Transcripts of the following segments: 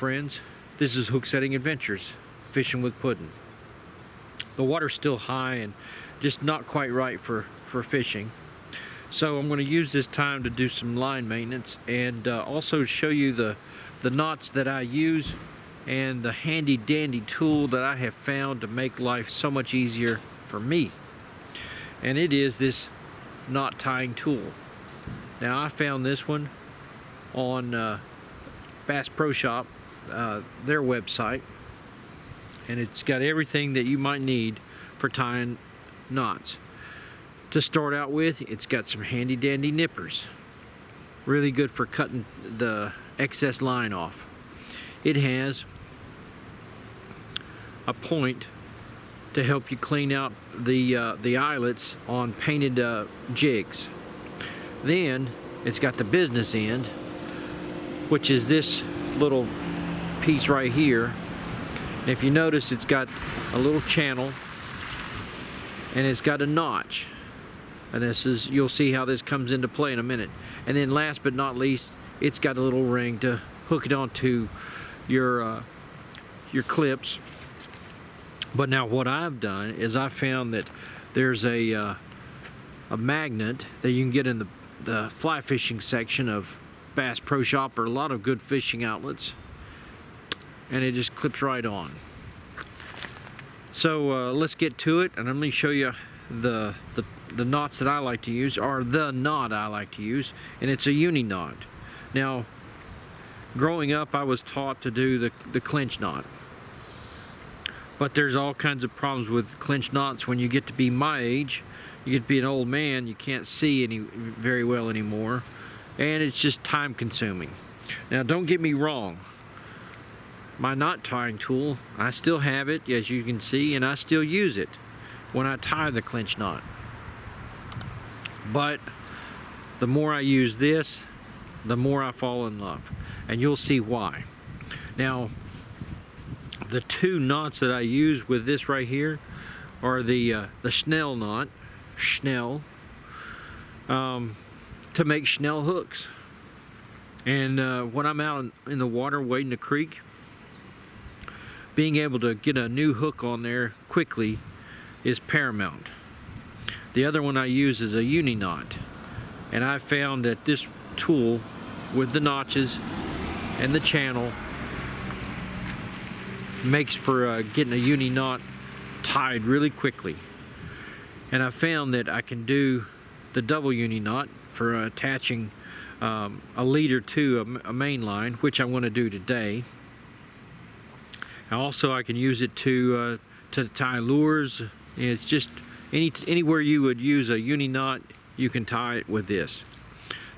friends. This is Hook Setting Adventures, fishing with pudding. The water's still high and just not quite right for fishing. So I'm going to use this time to do some line maintenance and also show you the knots that I use and the handy dandy tool that I have found to make life so much easier for me. And it is this knot tying tool. Now I found this one on Bass Pro Shop, their website, and it's got everything that you might need for tying knots. To start out with, it's got some handy dandy nippers, really good for cutting the excess line off. It has a point to help you clean out the eyelets on painted jigs. Then it's got the business end, which is this little piece right here. And if you notice, it's got a little channel and it's got a notch. And this is, you'll see how this comes into play in a minute. And then last but not least, it's got a little ring to hook it onto your clips. But now what I've done is I found that there's a magnet that you can get in the fly fishing section of Bass Pro Shop or a lot of good fishing outlets, and it just clips right on. So let's get to it, and let me show you the knots that I like to use, or the knot I like to use, and it's a uni knot. Now, growing up, I was taught to do the clinch knot, but there's all kinds of problems with clinch knots when you get to be my age. You get to be an old man, you can't see very well anymore, and it's just time consuming. Now don't get me wrong, my knot tying tool, I still have it, as you can see, and I still use it when I tie the clinch knot. But the more I use this, the more I fall in love, and you'll see why. Now, the two knots that I use with this right here are the Schnell knot, to make Schnell hooks. And when I'm out in the water wading the creek, being able to get a new hook on there quickly is paramount. The other one I use is a uni knot, and I found that this tool with the notches and the channel makes for getting a uni knot tied really quickly. And I found that I can do the double uni knot for attaching a leader to a main line, which I'm going to do today. And also I can use it to tie lures. It's just anywhere you would use a uni knot, you can tie it with this.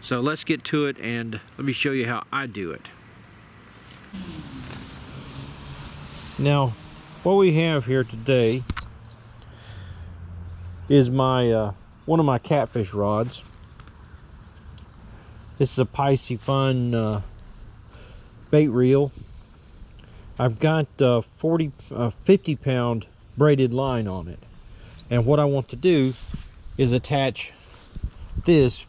So let's get to it, and let me show you how I do it. Now, what we have here today is my one of my catfish rods. This is a Pisces Fun bait reel. I've got 50 pound braided line on it, and what I want to do is attach this.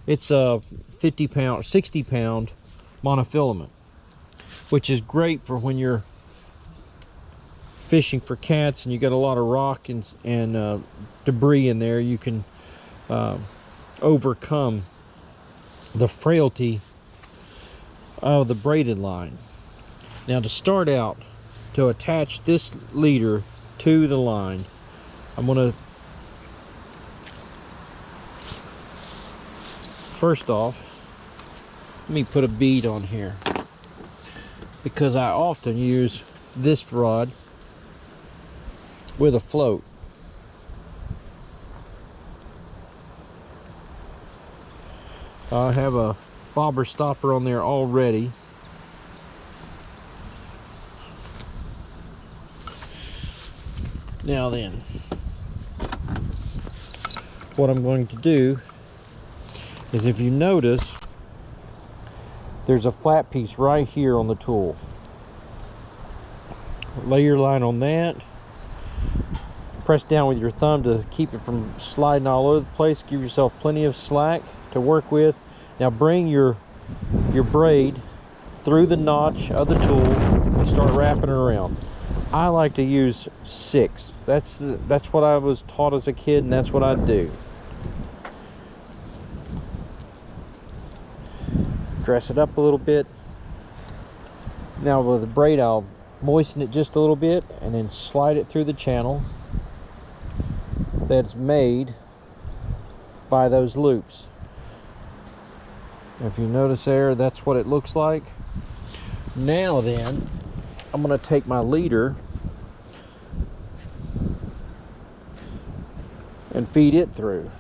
It's a 60 pound monofilament, which is great for when you're fishing for cats and you got a lot of rock and debris in there. You can overcome the frailty of the braided line. Now, to start out, to attach this leader to the line, I'm going to first off, let me put a bead on here, because I often use this rod with a float. I have a bobber stopper on there already. Now then, what I'm going to do is, if you notice, there's a flat piece right here on the tool. Lay your line on that. Press down with your thumb to keep it from sliding all over the place. Give yourself plenty of slack to work with. Now bring your braid through the notch of the tool and start wrapping it around. I like to use 6. That's what I was taught as a kid, and that's what I do. Dress it up a little bit. Now with the braid, I'll moisten it just a little bit and then slide it through the channel that's made by those loops. If you notice there, that's what it looks like. Now then, I'm going to take my leader and feed it through.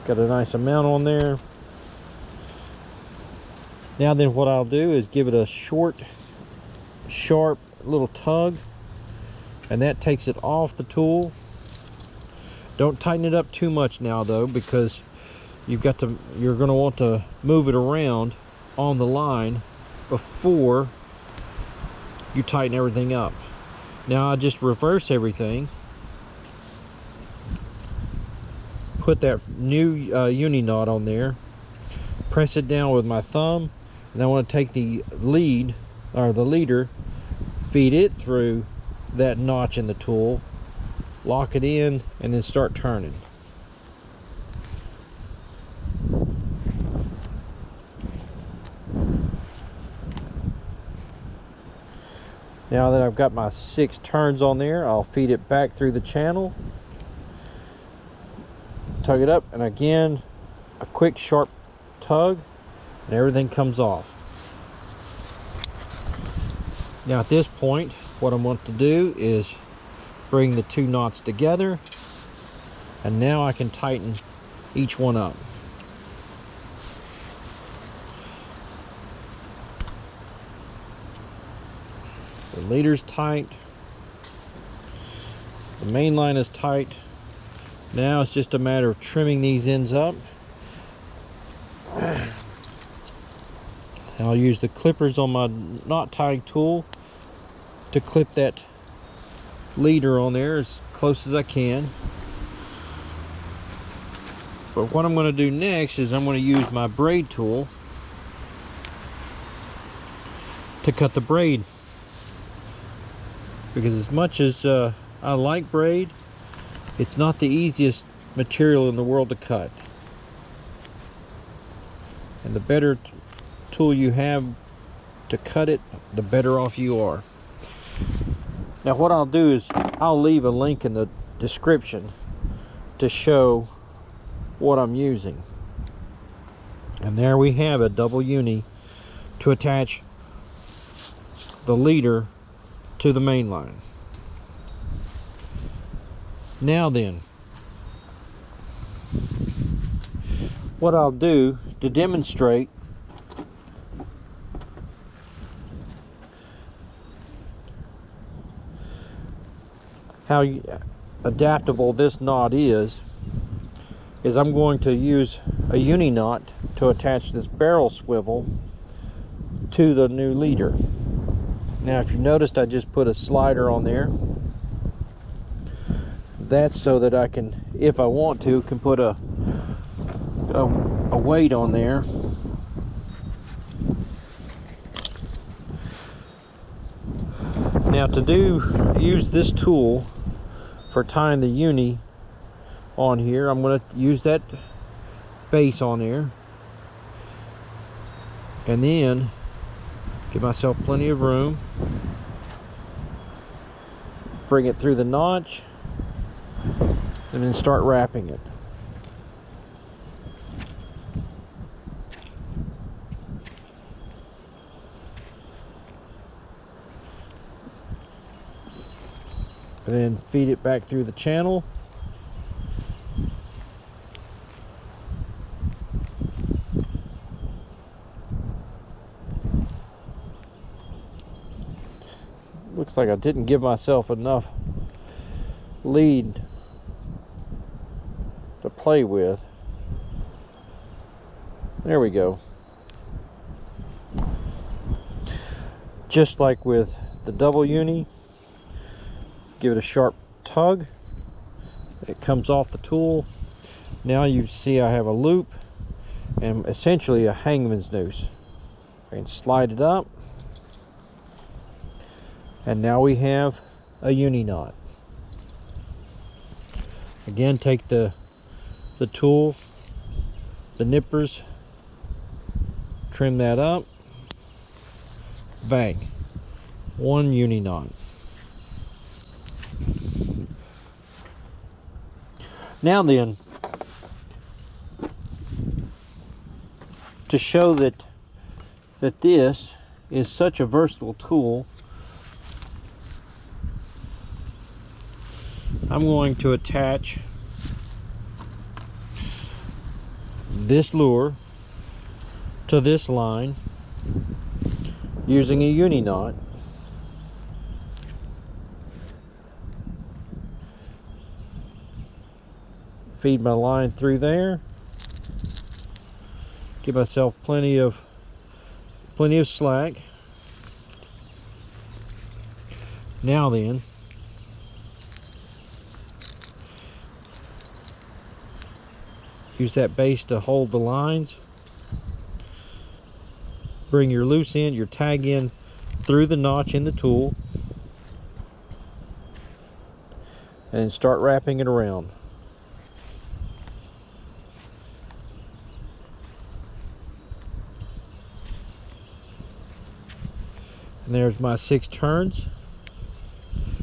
Got a nice amount on there. Now then, what I'll do is give it a short, sharp little tug, and that takes it off the tool. Don't tighten it up too much now though, because you're going to want to move it around on the line before you tighten everything up. Now I just reverse everything, put that new uni knot on there, press it down with my thumb, and I want to take the lead, or the leader, feed it through that notch in the tool, lock it in, and then start turning. Now that I've got my 6 turns on there, I'll feed it back through the channel, tug it up, and again a quick sharp tug, and everything comes off. Now at this point, what I want to do is bring the 2 knots together, and now I can tighten each one up. The leader's tight, the main line is tight. Now it's just a matter of trimming these ends up. I'll use the clippers on my knot tying tool to clip that leader on there as close as I can. But what I'm going to do next is I'm going to use my braid tool to cut the braid, because as much as I like braid, it's not the easiest material in the world to cut, and the better tool you have to cut it, the better off you are. Now what I'll do is I'll leave a link in the description to show what I'm using. And there we have a double uni to attach the leader to the main line. Now then, what I'll do to demonstrate how adaptable this knot is I'm going to use a uni knot to attach this barrel swivel to the new leader. Now if you noticed, I just put a slider on there. That's so that I can, if I want to, can put a weight on there. Now to use this tool for tying the uni on here, I'm going to use that base on there, and then give myself plenty of room, bring it through the notch, and then start wrapping it. And then feed it back through the channel. Looks like I didn't give myself enough lead to play with. There we go. Just like with the double uni, give it a sharp tug, it comes off the tool. Now you see I have a loop and essentially a hangman's noose. I can slide it up, and now we have a uni knot. Again, take the tool, the nippers, trim that up, bang, one uni knot. Now then, to show that this is such a versatile tool, I'm going to attach this lure to this line using a uni knot. Feed my line through there. Give myself plenty of slack. Now then, use that base to hold the lines. Bring your loose end, your tag end through the notch in the tool, and start wrapping it around. And there's my 6 turns.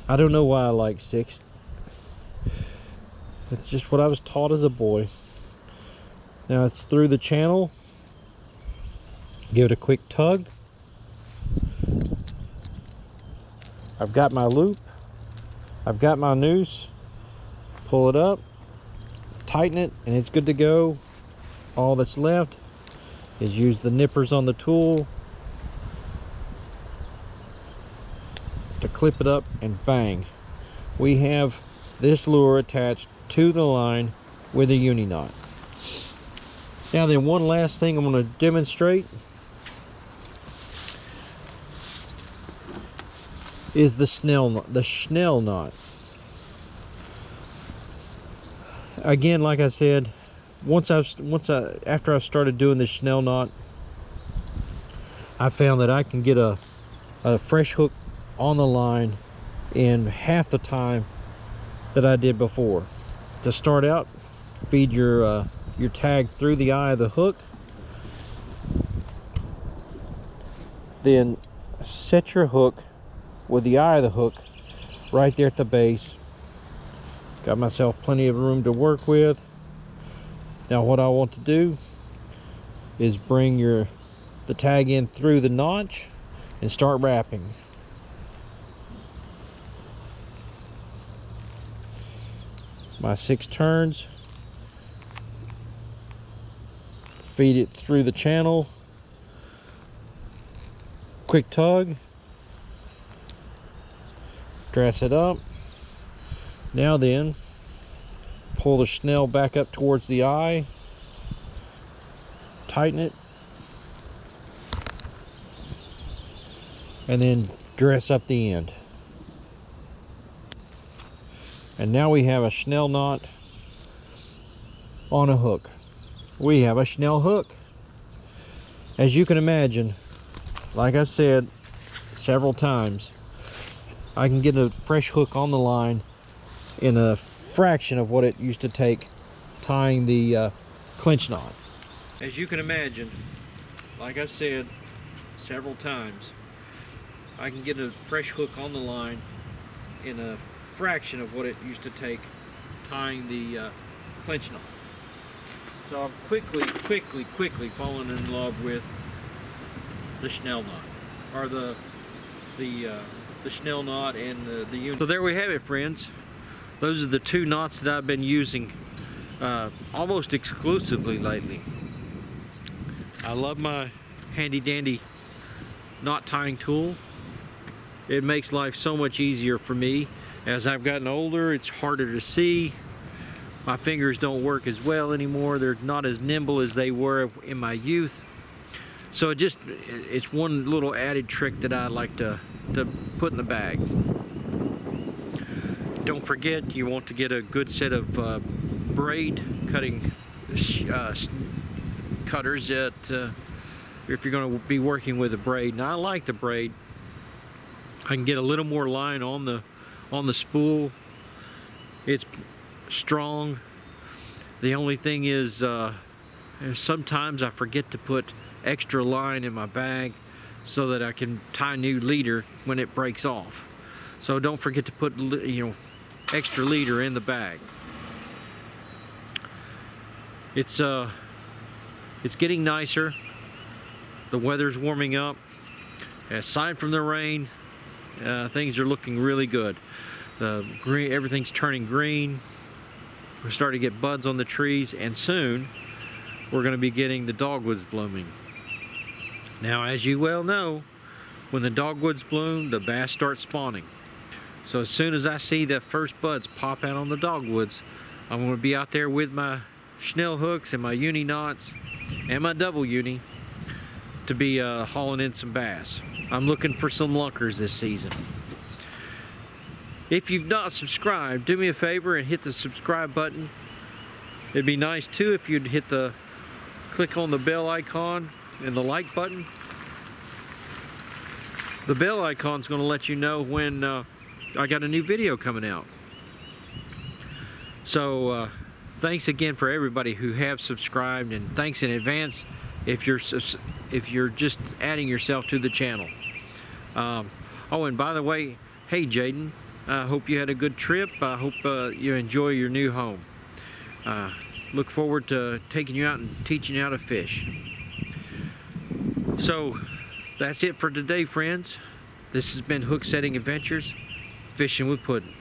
I don't know why I like 6. It's just what I was taught as a boy. Now it's through the channel. Give it a quick tug. I've got my loop. I've got my noose. Pull it up, tighten it, and it's good to go. All that's left is use the nippers on the tool to clip it up, and bang, we have this lure attached to the line with a uni knot. Now then, one last thing I'm going to demonstrate is the Schnell knot. Again, like I said, after I started doing the Schnell knot, I found that I can get a fresh hook on the line in half the time that I did before. To start out, feed your tag through the eye of the hook, then set your hook with the eye of the hook right there at the base. Got myself plenty of room to work with. Now what I want to do is bring the tag in through the notch and start wrapping. My 6 turns, feed it through the channel, quick tug, dress it up. Now then, pull the Schnell back up towards the eye, tighten it, and then dress up the end. And now we have a Schnell knot on a hook. We have a Schnell hook. As you can imagine, like I said several times, I can get a fresh hook on the line in a fraction of what it used to take tying the clinch knot. As you can imagine, like I've said several times, I can get a fresh hook on the line in a fraction of what it used to take tying the clinch knot. So I'm quickly falling in love with the Schnell knot, or the Schnell knot and the uni. So there we have it, friends. Those are the 2 knots that I've been using almost exclusively lately. I love my handy dandy knot tying tool. It makes life so much easier for me. As I've gotten older, it's harder to see. My fingers don't work as well anymore. They're not as nimble as they were in my youth. So it's one little added trick that I like to put in the bag. Don't forget, you want to get a good set of braid cutting cutters that if you're going to be working with a braid. Now I like the braid. I can get a little more line on the spool. It's strong. The only thing is sometimes I forget to put extra line in my bag so that I can tie new leader when it breaks off. So don't forget to put, you know, extra leader in the bag. It's getting nicer. The weather's warming up. Aside from the rain, things are looking really good. The green, everything's turning green. We're starting to get buds on the trees, and soon we're going to be getting the dogwoods blooming. Now, as you well know, when the dogwoods bloom, the bass start spawning. So as soon as I see the first buds pop out on the dogwoods, I'm going to be out there with my schnell hooks and my uni knots and my double uni to be hauling in some bass. I'm looking for some lunkers this season. If you've not subscribed, do me a favor and hit the subscribe button. It'd be nice too if you'd click on the bell icon and the like button. The bell icon's going to let you know when I got a new video coming out. So thanks again for everybody who have subscribed, and thanks in advance if you're just adding yourself to the channel. Oh, and by the way, hey Jaden, I hope you had a good trip. I hope you enjoy your new home. Look forward to taking you out and teaching you how to fish. So that's it for today, friends. This has been Hook Setting Adventures, Fishing with Puddin'.